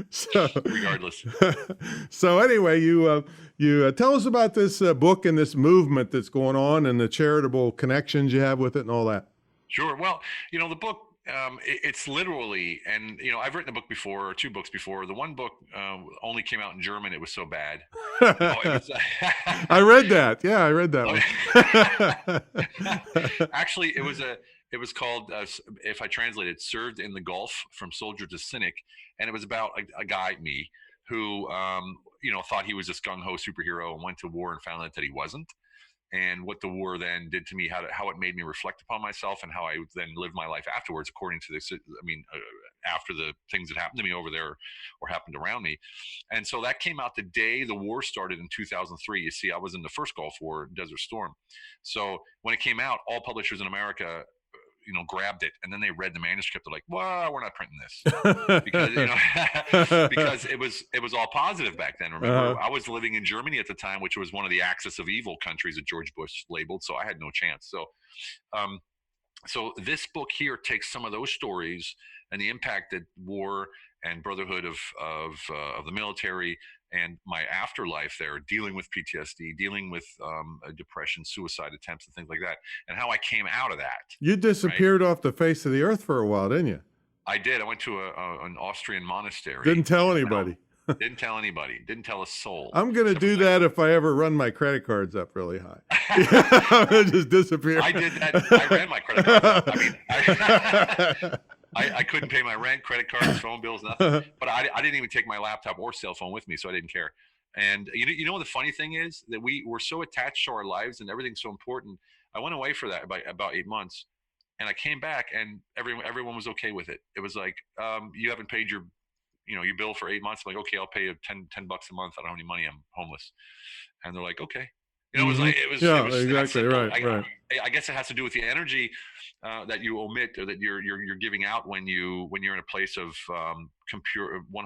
So, regardless. so anyway, you tell us about this book and this movement that's going on, and the charitable connections you have with it, and all that. Sure. Well, the book, it's literally, and I've written a book before, or two books before. The one book only came out in German. It was so bad. It was. I read that. Yeah, I read that one. Actually, it was called, if I translate it, "Served in the Gulf: From Soldier to Cynic," and it was about a guy, me, who thought he was a gung ho superhero and went to war and found out that he wasn't, and what the war then did to me, how it made me reflect upon myself, and how I then lived my life afterwards, according to this. I mean, after the things that happened to me over there or happened around me. And so that came out the day the war started in 2003. You see, I was in the first Gulf War, Desert Storm. So when it came out, all publishers in America grabbed it, and then they read the manuscript. They're like, well, we're not printing this because because it was all positive back then. Remember, I was living in Germany at the time, which was one of the axis of evil countries that George Bush labeled, so I had no chance. So this book here takes some of those stories and the impact that war and brotherhood of the military and my afterlife there, dealing with PTSD, dealing with depression, suicide attempts, and things like that, and how I came out of that. You Right? disappeared off the face of the earth for a while, didn't you? I did. I went to an Austrian monastery. Didn't tell anybody. Didn't tell anybody. Didn't tell a soul. I'm going to do that if I ever run my credit cards up really high. I'm going to just disappear. I did that. I ran my credit cards up. I mean, I couldn't pay my rent, credit cards, phone bills, nothing. But I didn't even take my laptop or cell phone with me, so I didn't care. And you know what the funny thing is, that we're so attached to our lives and everything's so important. I went away for that about 8 months, and I came back, and everyone was okay with it. It was like, you haven't paid your bill for 8 months. I'm like, okay, I'll pay you 10 bucks a month. I don't have any money. I'm homeless. And they're like, okay. It was like, it was exactly right. I guess it has to do with the energy that you omit, or that you're giving out when you're in a place of pure